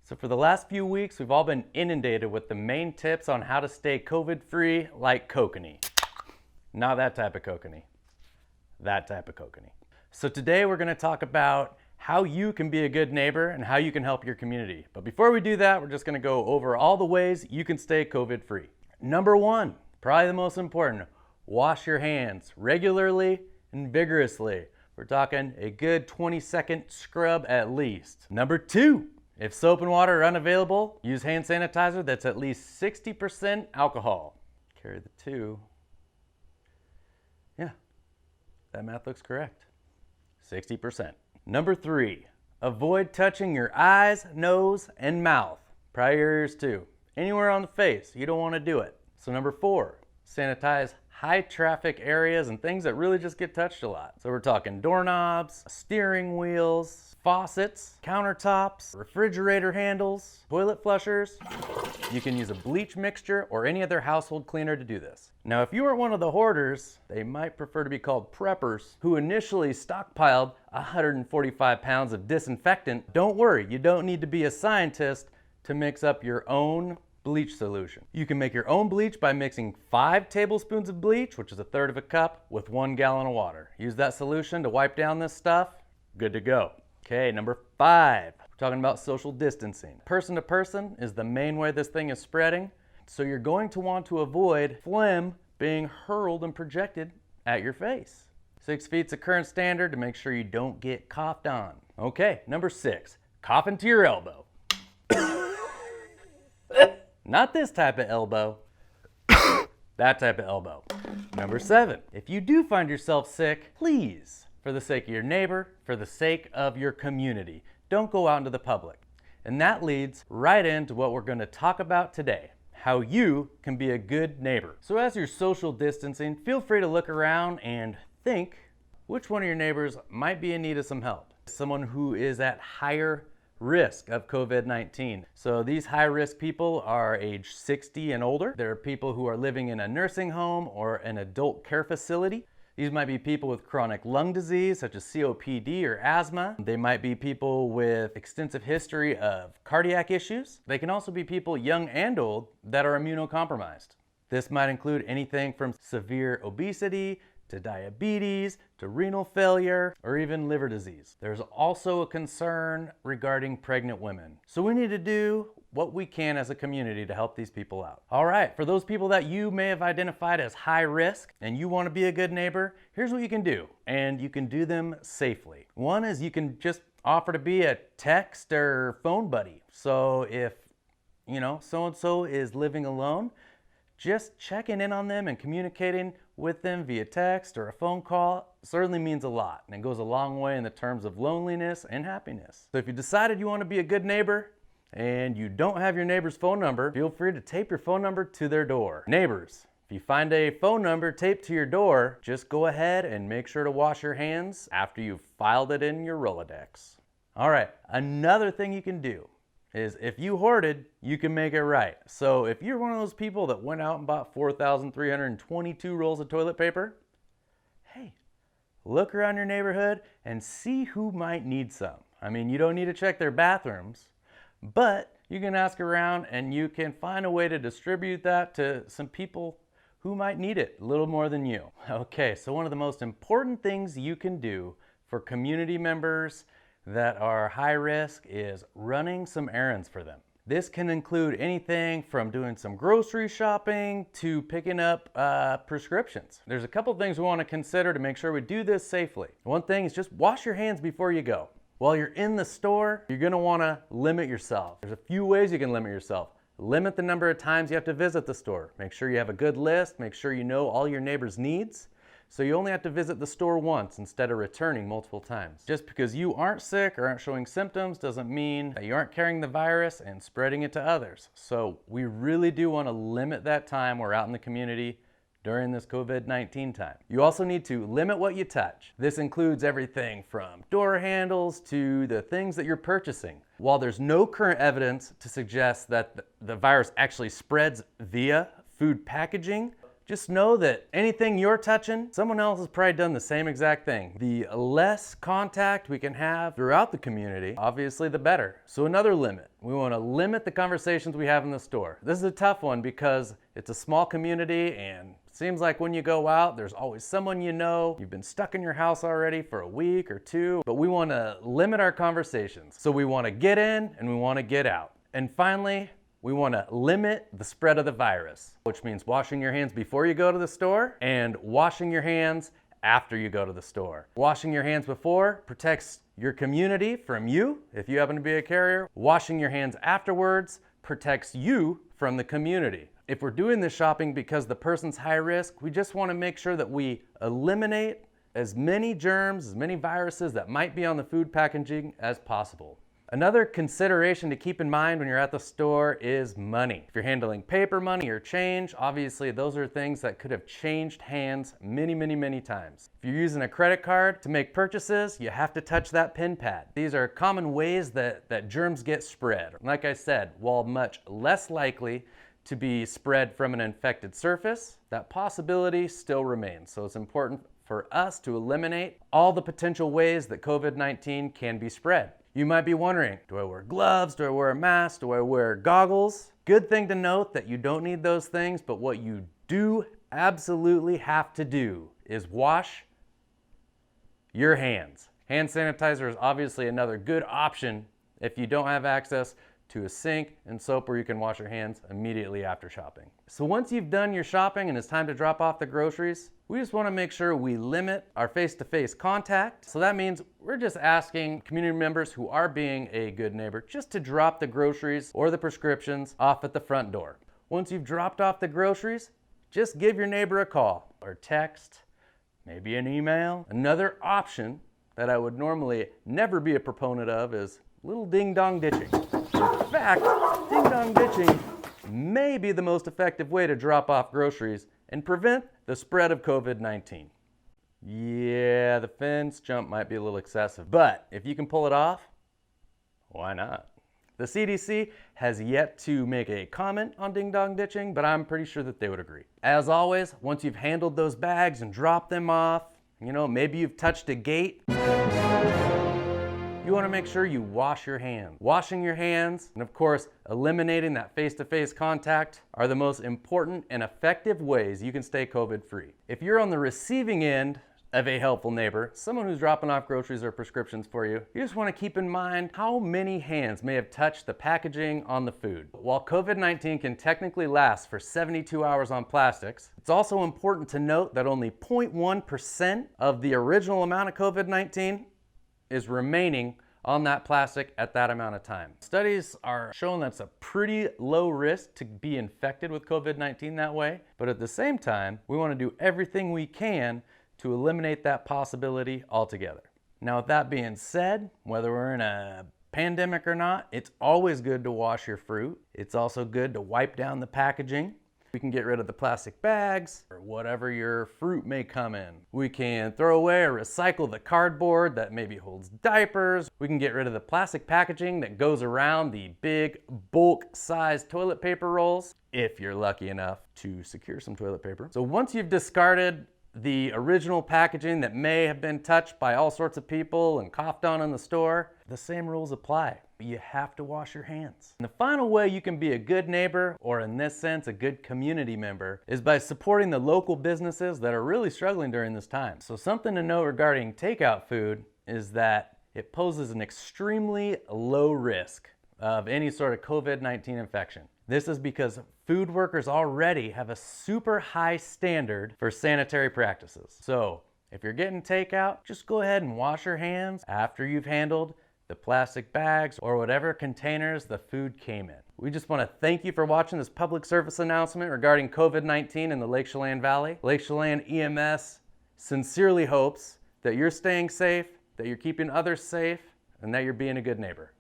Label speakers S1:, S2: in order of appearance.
S1: So for the last few weeks, we've all been inundated with the main tips on how to stay COVID-free like kokanee. Not that type of kokanee. That type of kokanee. So today we're going to talk about how you can be a good neighbor and how you can help your community. But before we do that, we're just going to go over all the ways you can stay COVID-free. Number one, probably the most important, wash your hands regularly and vigorously. We're talking a good 20-second scrub at least. Number two, if soap and water are unavailable, use hand sanitizer that's at least 60% alcohol. Carry the two. Yeah, that math looks correct. 60%. Number three, avoid touching your eyes, nose, and mouth. Probably your ears too. Anywhere on the face, you don't want to do it. So number four, sanitize high traffic areas and things that really just get touched a lot. So we're talking doorknobs, steering wheels, faucets, countertops, refrigerator handles, toilet flushers. You can use a bleach mixture or any other household cleaner to do this. Now, if you are one of the hoarders, they might prefer to be called preppers, who initially stockpiled 145 pounds of disinfectant, don't worry, you don't need to be a scientist to mix up your own bleach solution. You can make your own bleach by mixing 5 tablespoons of bleach, which is 1/3 of a cup, with 1 gallon of water. Use that solution to wipe down this stuff, good to go. Okay, number 5, we're talking about social distancing. Person to person is the main way this thing is spreading, so you're going to want to avoid phlegm being hurled and projected at your face. 6 feet's a current standard to make sure you don't get coughed on. Okay, number 6, cough into your elbow. Not this type of elbow, that type of elbow. Number 7, if you do find yourself sick, please, for the sake of your neighbor, for the sake of your community, don't go out into the public. And that leads right into what we're going to talk about today, how you can be a good neighbor. So as you're social distancing, feel free to look around and think which one of your neighbors might be in need of some help. Someone who is at higher risk of COVID-19. So these high-risk people are age 60 and older. There are people who are living in a nursing home or an adult care facility. These might be people with chronic lung disease such as COPD or asthma. They might be people with extensive history of cardiac issues. They can also be people young and old that are immunocompromised. This might include anything from severe obesity to diabetes, to renal failure, or even liver disease. There's also a concern regarding pregnant women. So we need to do what we can as a community to help these people out. All right, for those people that you may have identified as high risk and you want to be a good neighbor, here's what you can do, and you can do them safely. One is you can just offer to be a text or phone buddy. So if, so-and-so is living alone, just checking in on them and communicating with them via text or a phone call certainly means a lot, and it goes a long way in the terms of loneliness and happiness. So if you decided you want to be a good neighbor and you don't have your neighbor's phone number, feel free to tape your phone number to their door. Neighbors, if you find a phone number taped to your door, just go ahead and make sure to wash your hands after you've filed it in your Rolodex. All right, another thing you can do is if you hoarded, you can make it right. So if you're one of those people that went out and bought 4,322 rolls of toilet paper, hey, look around your neighborhood and see who might need some. I mean, you don't need to check their bathrooms, but you can ask around and you can find a way to distribute that to some people who might need it a little more than you. Okay, so one of the most important things you can do for community members that are high risk is running some errands for them. This can include anything from doing some grocery shopping to picking up prescriptions. There's a couple things we want to consider to make sure we do this safely. One thing is just wash your hands before you go. While you're in the store, you're going to want to limit yourself. There's a few ways you can limit yourself. Limit the number of times you have to visit the store. Make sure you have a good list. Make sure you know all your neighbors' needs. So you only have to visit the store once instead of returning multiple times. Just because you aren't sick or aren't showing symptoms doesn't mean that you aren't carrying the virus and spreading it to others. So we really do want to limit that time we're out in the community during this COVID-19 time. You also need to limit what you touch. This includes everything from door handles to the things that you're purchasing. While there's no current evidence to suggest that the virus actually spreads via food packaging, just know that anything you're touching, someone else has probably done the same exact thing. The less contact we can have throughout the community, obviously the better. So another limit. We want to limit the conversations we have in the store. This is a tough one because it's a small community and it seems like when you go out, there's always someone you know. You've been stuck in your house already for a week or two, but we want to limit our conversations. So we want to get in and we want to get out. And finally, we want to limit the spread of the virus, which means washing your hands before you go to the store and washing your hands after you go to the store. Washing your hands before protects your community from you, if you happen to be a carrier. Washing your hands afterwards protects you from the community. If we're doing this shopping because the person's high risk, we just want to make sure that we eliminate as many germs, as many viruses that might be on the food packaging as possible. Another consideration to keep in mind when you're at the store is money. If you're handling paper money or change, obviously those are things that could have changed hands many times. If you're using a credit card to make purchases, you have to touch that PIN pad. These are common ways that germs get spread. Like I said, while much less likely to be spread from an infected surface, that possibility still remains. So it's important for us to eliminate all the potential ways that COVID-19 can be spread. You might be wondering, do I wear gloves? Do I wear a mask? Do I wear goggles? Good thing to note that you don't need those things, but what you do absolutely have to do is wash your hands. Hand sanitizer is obviously another good option if you don't have access to a sink and soap where you can wash your hands immediately after shopping. So once you've done your shopping and it's time to drop off the groceries, we just want to make sure we limit our face-to-face contact. So that means we're just asking community members who are being a good neighbor just to drop the groceries or the prescriptions off at the front door. Once you've dropped off the groceries, just give your neighbor a call or text, maybe an email. Another option that I would normally never be a proponent of is little ding-dong ditching. In fact, ding-dong ditching may be the most effective way to drop off groceries and prevent the spread of COVID-19. Yeah, the fence jump might be a little excessive, but if you can pull it off, why not? The CDC has yet to make a comment on ding-dong ditching, but I'm pretty sure that they would agree. As always, once you've handled those bags and dropped them off, maybe you've touched a gate, you want to make sure you wash your hands. Washing your hands and of course eliminating that face-to-face contact are the most important and effective ways you can stay COVID-free. If you're on the receiving end of a helpful neighbor, someone who's dropping off groceries or prescriptions for you, you just want to keep in mind how many hands may have touched the packaging on the food. While COVID-19 can technically last for 72 hours on plastics, it's also important to note that only 0.1% of the original amount of COVID-19 is remaining on that plastic at that amount of time. Studies are showing that's a pretty low risk to be infected with COVID-19 that way, but at the same time, we want to do everything we can to eliminate that possibility altogether. Now, with that being said, whether we're in a pandemic or not, it's always good to wash your fruit. It's also good to wipe down the packaging. We can get rid of the plastic bags or whatever your fruit may come in. We can throw away or recycle the cardboard that maybe holds diapers. We can get rid of the plastic packaging that goes around the big bulk-sized toilet paper rolls, if you're lucky enough to secure some toilet paper. So once you've discarded the original packaging that may have been touched by all sorts of people and coughed on in the store, the same rules apply. You have to wash your hands. And the final way you can be a good neighbor, or in this sense, a good community member, is by supporting the local businesses that are really struggling during this time. So something to note regarding takeout food is that it poses an extremely low risk of any sort of COVID-19 infection. This is because food workers already have a super high standard for sanitary practices. So if you're getting takeout, just go ahead and wash your hands after you've handled the plastic bags or whatever containers the food came in. We just want to thank you for watching this public service announcement regarding COVID-19 in the Lake Chelan Valley. Lake Chelan EMS sincerely hopes that you're staying safe, that you're keeping others safe, and that you're being a good neighbor.